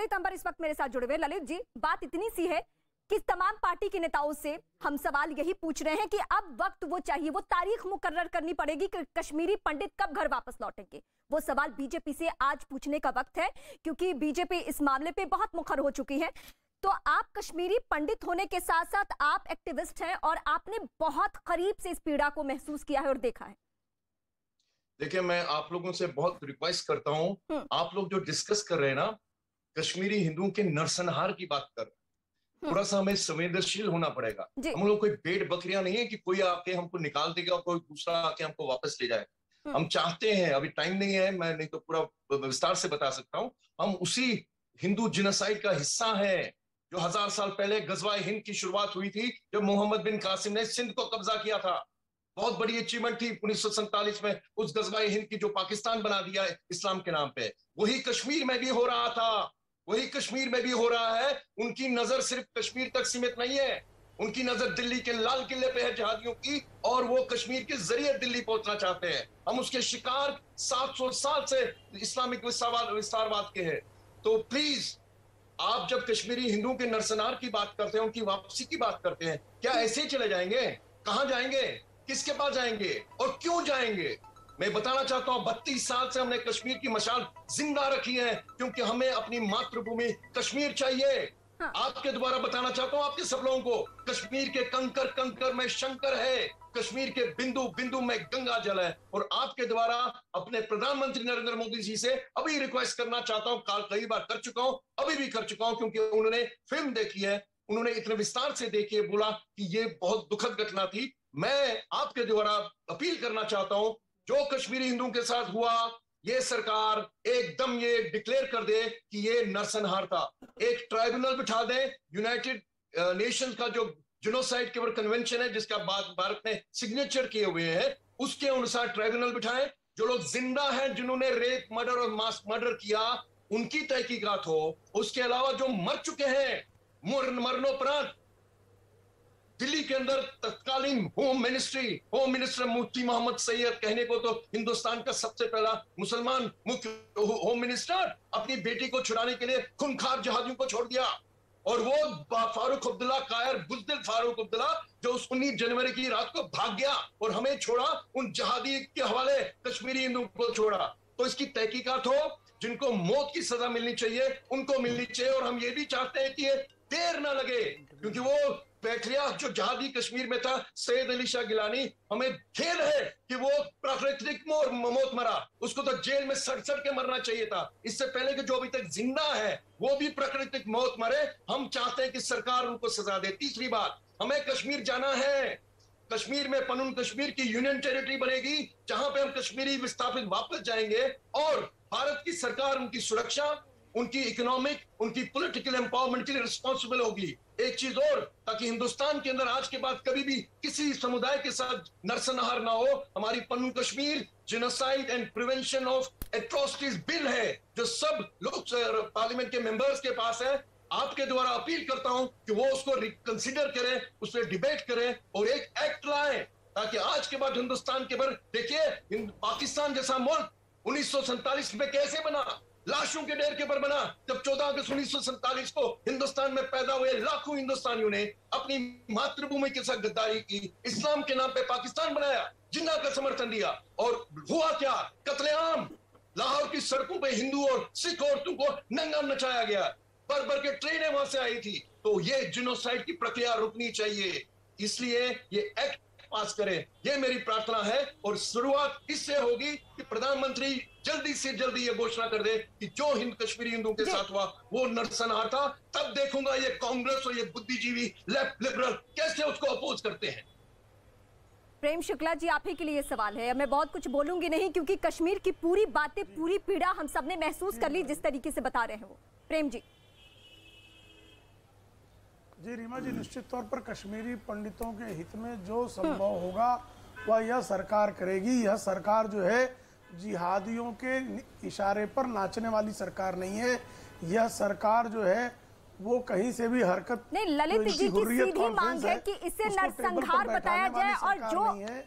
ललित अंबर इस वक्त मेरे साथ जुड़े हुए। ललित जी, बात इतनी सी है कि तमाम पार्टी के नेताओं से हम सवाल यही पूछ रहे हैं कि अब वक्त वो चाहिए, वो तारीख मुकर्रर करनी पड़ेगी कि कश्मीरी पंडित कब घर वापस लौटेंगे। वो सवाल बीजेपी से आज पूछने का वक्त है, क्योंकि बीजेपी इस मामले पे बहुत मुखर हो चुकी है। तो आप कश्मीरी पंडित होने के साथ साथ आप एक्टिविस्ट हैं और आपने बहुत करीब से इस पीड़ा को महसूस किया है और देखा है। देखिए, मैं आप लोगों से बहुत रिक्वेस्ट करता हूं, आप लोग जो डिस्कस कर रहे हैं ना, कश्मीरी हिंदुओं के नरसंहार की बात कर रहे हैं, थोड़ा सा हमें संवेदनशील होना पड़ेगा। हम लोग कोई भेड़ बकरियां नहीं है कि कोई आके हमको निकाल देगा और कोई दूसरा आके हमको वापस ले जाए। हम चाहते हैं, अभी टाइम नहीं है, मैं नहीं तो पूरा विस्तार से बता सकता हूं, हम उसी हिंदू जिनोसाइड का हिस्सा है जो 1000 साल पहले गजवा हिंद की शुरुआत हुई थी, जब मोहम्मद बिन कासिम ने सिंध को कब्जा किया था। बहुत बड़ी अचीवमेंट थी 1947 में उस गजवाए हिंद की, जो पाकिस्तान बना दिया है इस्लाम के नाम पे। वही कश्मीर में भी हो रहा था, वही कश्मीर में भी हो रहा है। उनकी नजर सिर्फ कश्मीर तक सीमित नहीं है, उनकी नजर दिल्ली के लाल किले पे है जिहादियों की, और वो कश्मीर के जरिए दिल्ली पहुंचना चाहते हैं। हम उसके शिकार 700 साल से इस्लामिक विस्तारवाद के हैं। तो प्लीज, आप जब कश्मीरी हिंदुओं के नरसंहार की बात करते हैं, उनकी वापसी की बात करते हैं, क्या ऐसे ही चले जाएंगे? कहां जाएंगे? किसके पास जाएंगे और क्यों जाएंगे? मैं बताना चाहता हूं, 32 साल से हमने कश्मीर की मशाल जिंदा रखी है, क्योंकि हमें अपनी मातृभूमि कश्मीर चाहिए। आपके द्वारा बताना चाहता हूं आपके सब लोगों को, कश्मीर के कंकर कंकर में शंकर है, कश्मीर के बिंदु बिंदु में गंगा जल है। और आपके द्वारा अपने प्रधानमंत्री नरेंद्र मोदी जी से अभी रिक्वेस्ट करना चाहता हूं, कई बार कर चुका हूं, अभी भी कर चुका हूं, क्योंकि उन्होंने फिल्म देखी है, उन्होंने इतने विस्तार से देखी है, बोला कि ये बहुत दुखद घटना थी। मैं आपके द्वारा अपील करना चाहता हूं, जो कश्मीरी हिंदुओं के साथ हुआ, ये सरकार एकदम ये डिक्लेयर कर दे कि ये नरसंहार था। एक ट्राइब्यूनल बिठा दे, यूनाइटेड नेशंस का जो जिनोसाइड के ऊपर कन्वेंशन है, जिसका भारत ने सिग्नेचर किए हुए हैं, उसके अनुसार ट्राइब्यूनल बिठाएं। जो लोग जिंदा हैं, जिन्होंने रेप, मर्डर और मास मर्डर किया, उनकी तहकीकात हो। उसके अलावा जो मर चुके हैं मरणोपरांत, दिल्ली के अंदर तत्कालीन होम मिनिस्टर मुफ्ती मोहम्मद सैयद, कहने को तो हिंदुस्तान का सबसे पहला मुसलमान मुख्य होम मिनिस्टर, अपनी बेटी को छुड़ाने के लिए खूंखार जिहादियों को छोड़ दिया। और वो फारूक अब्दुल्ला, कायर बुज़दिल फारूक अब्दुल्ला, जो उस 19 जनवरी की रात को भाग गया और हमें छोड़ा, उन जिहादी के हवाले कश्मीरी हिंदुओं को छोड़ा। तो इसकी तहकीकात हो, जिनको मौत की सजा मिलनी चाहिए उनको मिलनी चाहिए। और हम ये भी चाहते हैं कि ये देर ना लगे, क्योंकि वो पैट्रियार्क जो जहादी कश्मीर में था, सैयद अली शाह गिलानी, हमें खेद है कि वो प्राकृतिक मौत मरा, उसको तो जेल में सड़ के मरना चाहिए था। इससे पहले कि जो अभी तक जिंदा है वो भी प्राकृतिक मौत मरे। हम चाहते हैं कि सरकार उनको सजा दे। तीसरी बात, हमें कश्मीर जाना है। कश्मीर में पनुन कश्मीर की यूनियन टेरिटरी बनेगी, जहां पे हम कश्मीरी विस्थापित वापस जाएंगे, और भारत की सरकार उनकी सुरक्षा, उनकी इकोनॉमिक, उनकी पॉलिटिकल एम्पावरमेंट के लिए रिस्पॉन्सिबल होगी। एक चीज और, ताकि हिंदुस्तान के अंदर आज के बाद कभी भी किसी समुदाय के साथ नरसंहार ना हो, हमारी Pannu Kashmir genocide and prevention of atrocities bill है, जो सब लोग पार्लियामेंट के मेंबर्स के पास है। आपके द्वारा अपील करता हूं कि वो उसको रिकंसिडर करें, उस पर डिबेट करें और एक एक्ट लाएं, ताकि आज के बाद हिंदुस्तान के बारे, देखिए पाकिस्तान जैसा मुल्क 1947 में कैसे बना, लाशों के ढेर के ऊपर बना। जब 14 अगस्त 1947 को हिंदुस्तान में पैदा हुए लाखों हिंदुस्तानियों ने अपनी मातृभूमि के साथ गद्दारी की, इस्लाम के नाम पे पाकिस्तान बनाया, जिन्ना का समर्थन दिया, और हुआ क्या? कत्लेआम। लाहौर की सड़कों पे हिंदू और सिख औरतों को नंगा नचाया गया, भर के ट्रेनें वहां से आई थी। तो ये जिनोसाइड की प्रक्रिया रुकनी चाहिए, इसलिए ये एक्ट पास करें, ये मेरी प्रार्थना है। और शुरुआत इससे होगी कि प्रधानमंत्री जल्दी से जल्दी ये घोषणा कर दे कि जो कश्मीरी हिंदुओं के साथ हुआ वो नरसंहार था। तब देखूंगा ये कांग्रेस और ये बुद्धिजीवी लेफ्ट लिबरल कैसे उसको अपोज करते हैं। प्रेम शुक्ला जी, आप ही के लिए सवाल है। मैं बहुत कुछ बोलूंगी नहीं, क्योंकि कश्मीर की पूरी बातें, पूरी पीड़ा हम सब ने महसूस कर ली, जिस तरीके से बता रहे हैं वो। प्रेम जी। जी रीमा जी, निश्चित तौर पर कश्मीरी पंडितों के हित में जो संभव होगा वह यह सरकार करेगी। यह सरकार जो है जिहादियों के इशारे पर नाचने वाली सरकार नहीं है। यह सरकार जो है वो कहीं से भी हरकत नहीं। ललित जी की सीधी मांग है कि इसे नरसंहार बताया जाए, और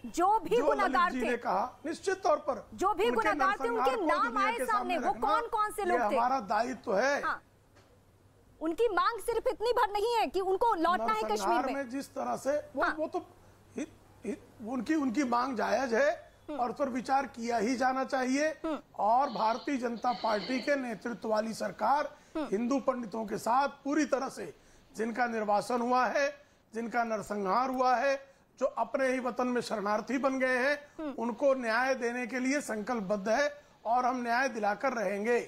जो भी गुनहगार थे, कहा निश्चित तौर पर जो भी गुनहगार थे उनके नाम आए सामने। वो कौन कौन से लोग थे? हमारा दायित्व है। उनकी मांग सिर्फ इतनी भर नहीं है कि उनको लौटना है कश्मीर में। जिस तरह से वो तो उनकी मांग जायज है और उस पर विचार किया ही जाना चाहिए। और भारतीय जनता पार्टी के नेतृत्व वाली सरकार हिंदू पंडितों के साथ पूरी तरह से, जिनका निर्वासन हुआ है, जिनका नरसंहार हुआ है, जो अपने ही वतन में शरणार्थी बन गए हैं, उनको न्याय देने के लिए संकल्पबद्ध है और हम न्याय दिलाकर रहेंगे।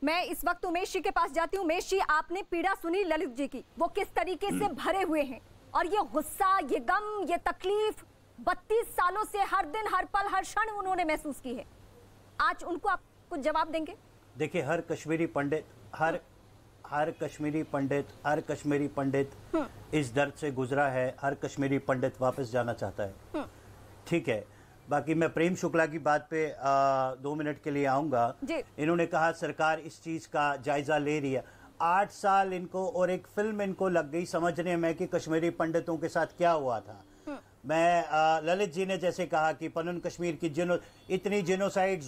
मैं इस वक्त उमेश जी के पास जाती हूँ। उमेश जी, आपने पीड़ा सुनी ललित जी की, वो किस तरीके से भरे हुए हैं, और ये गुस्सा, ये गम, ये तकलीफ 32 सालों से हर दिन, हर पल, हर क्षण उन्होंने महसूस की है। आज उनको आप कुछ जवाब देंगे? देखिए, हर कश्मीरी पंडित इस दर्द से गुजरा है। हर कश्मीरी पंडित वापस जाना चाहता है। ठीक है, बाकी मैं प्रेम शुक्ला की बात पे 2 मिनट के लिए आऊंगा। इन्होंने कहा सरकार इस चीज का जायजा ले रही है। 8 साल इनको और एक फिल्म इनको लग गई समझने में कि कश्मीरी पंडितों के साथ क्या हुआ था। मैं ललित जी ने जैसे कहा कि पनन कश्मीर की इतनी जेनोसाइड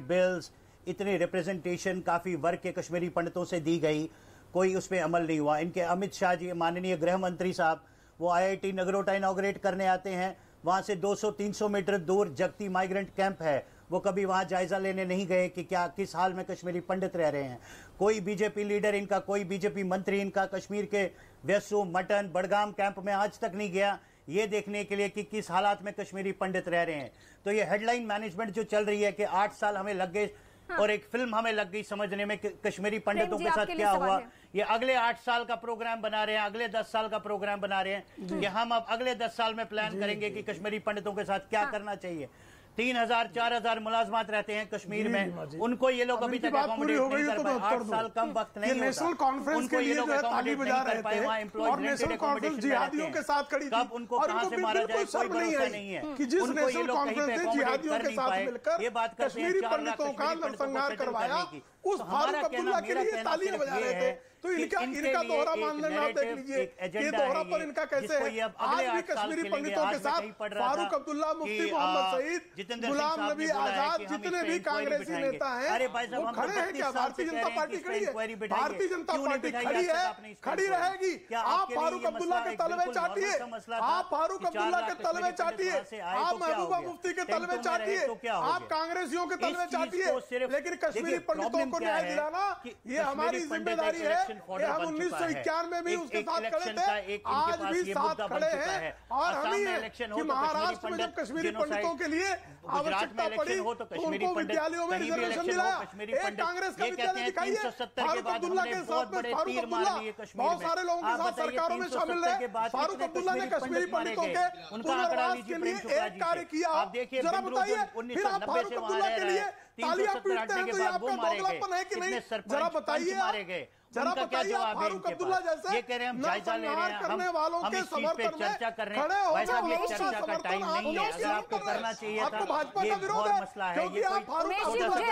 बिल्स, इतनी रिप्रेजेंटेशन काफी वर्ग के कश्मीरी पंडितों से दी गई, कोई उस पर अमल नहीं हुआ। इनके अमित शाह जी, माननीय गृह मंत्री साहब, वो IIT नगरोटा इनॉग्रेट करने आते हैं, वहां से 200-300 मीटर दूर जगती माइग्रेंट कैंप है, वो कभी वहां जायजा लेने नहीं गए कि क्या किस हाल में कश्मीरी पंडित रह रहे हैं। कोई बीजेपी लीडर इनका, कोई बीजेपी मंत्री इनका कश्मीर के व्यसू, मटन, बडगाम कैंप में आज तक नहीं गया ये देखने के लिए कि किस हालात में कश्मीरी पंडित रह रहे हैं। तो ये हेडलाइन मैनेजमेंट जो चल रही है कि 8 साल हमें लग गए और एक फिल्म हमें लग गई समझने में कि कश्मीरी पंडितों के साथ क्या हुआ, ये अगले 8 साल का प्रोग्राम बना रहे हैं, अगले 10 साल का प्रोग्राम बना रहे हैं कि हम अब अगले 10 साल में प्लान करेंगे कि कश्मीरी पंडितों के साथ क्या करना चाहिए। 3000-4000 मुलाजमात रहते हैं कश्मीर में, उनको ये लोग अभी तक अकोमोडेट नहीं कर पाए। 8 साल कम वक्त नहीं होता। नेशनल कॉन्फ्रेंस के लिए जो है ताली बजा रहे थे और नेशनल कॉन्फ्रेंस जिहादियों के साथ खड़ी थी, कब उनको कहां से मारा जाए कोई भरोसा नहीं है कि जिस नेशनल कॉन्फ्रेंस ने जिहादियों के साथ मिलकर कश्मीरी पंडितों का नरसंहार करवाया, उस फारूक अब्दुल्ला के लिए तालियां बजा रहे थे। तो इनका दोहरा मानदंड आप देख लीजिए, ये दोहरा पर इनका कैसे है। आज भी कश्मीरी पंडितों के साथ फारूक अब्दुल्ला, मुफ्ती मोहम्मद सईद, गुलाम नबी आजाद, जितने भी कांग्रेसी नेता हैं वो खड़े हैं। क्या भारतीय जनता पार्टी खड़ी है? भारतीय जनता पार्टी खड़ी है, खड़ी रहेगी। आप फारूक अब्दुल्ला के तलवे चाटिए, आप फारूक अब्दुल्ला के तलवे चाटिए, आप महबूबा मुफ्ती के तलवे चाटिए, आप कांग्रेसियों के तलवे चाटिए, लेकिन कश्मीरी पंडितों को न्याय दिलाना ये हमारी जिम्मेदारी है। हम 1991 में भी उसके साथ खड़े थे, आज भी साथ खड़े हैं। और हम ही कि महाराष्ट्र में जब कश्मीरी पंडितों के लिए आवश्यकता पड़ी तो उनको विद्यालयों में रिजर्वेशन दिलाया। एक कांग्रेस का विद्यालय दिखाइए, फारूक अब्दुल्ला के साथ में फारूक अब्दुल्ला बहुत सारे लोगों के साथ सरकारों में शामिल रहे। फारूक अब्दुल्ला ने कश्मीरी पंडितों के पुनर्वास के लिए एक कार्य किया। जरा बताइए, फिर आप फारूक अब्दुल्ला के लिए तालियां पीटते हैं तो ये आपका दोगलापन है कि नहीं? जरा बताइए, जरा बताइए। आप फारूक अब्दुल्ला जैसे ये कह रहे हैं हम जायजा ले रहे हैं, करने वालों के समर्थन में चर्चा कर रहे खड़े हैं। हो वैसा जाओ, ये चर्चा का टाइम नहीं है, अगर आपको करना चाहिए था। आपको भाजपा का विरोध है क्योंकि आप फारूक अब्दुल्ला के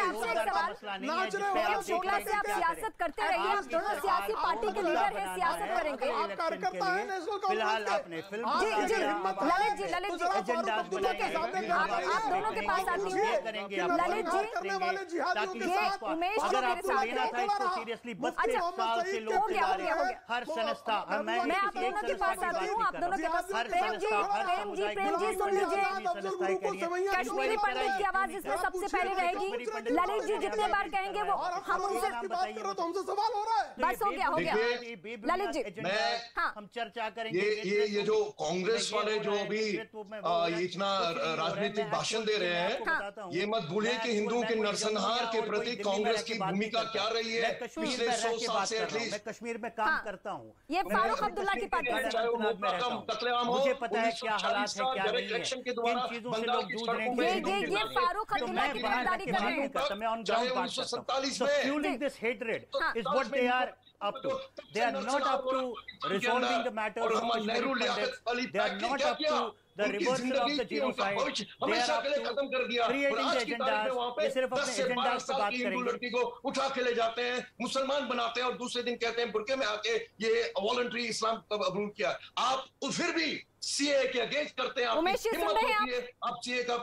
नाच रहे हो। शुक्ला से आप सियासत करते रहिए, आप दोनों सियासी पार्टी के लीडर हैं, सियासत करेंगे। आप कार्यकर्ता हैं नेशनल फिलहाल कांग्रेस आपने के। फिल्म ललित जी, ललित जी, फारूक अब्दुल्ला के सामने आप दोनों के पास आती हूँ। ललित जी, करने वाले जिहादियों के साथ उमेश अगर मेरे आपको साथ लेना था इसको सीरियसली 32 साल से लोग हो गया। हर संस्था, मैं आप दोनों के पास आती हूँ, आप दोनों के पास। प्रेम जी सुन लीजिए, कश्मीरी पंडित की आवाज इसमें सबसे पहले रहेगी। ललित जी जितने बार कहेंगे वो हम उनसे बात करो तो हमसे सवाल हो रहा है। बस हो गया ललित जी। हम चर्चा करेंगे। ये जो कांग्रेस वाले जो अभी इतना राजनीतिक भाषण दे रहे हैं, ये मत भूलिए कि हिंदुओं के नरसंहार के प्रति कांग्रेस की भूमिका क्या रही है पिछले 100 साल से एटलीस्ट। कश्मीर में काम करता हूँ, ये फारूक अब्दुल्ला की पार्टी है। मुझे पता है क्या हालात है, क्या नहीं है, किन चीजों से लोग जूझ रहे हैं। ये फारूक अब्दुल्ला की गिरफ्तारी कर रहे हैं। मैं ऑन ग्राउंड बात करता हूँ। So fueling this hatred is what they are up to. They are not up to resolving the matters of Kashmiri Pandits. They are not up to the reversal of the genocide. They are up to creating the agendas. ये सिर्फ अपने agendas पे बात करेंगे। लड़की को उठा के ले जाते हैं, मुसलमान बनाते हैं और दूसरे दिन कहते हैं बुर्के में आके ये वॉलंटरी इस्लाम कबूल किया। आप फिर भी सीए के अगेंस्ट करते हैं। उमेश जी सुन रहे हैं आप? आप सीए का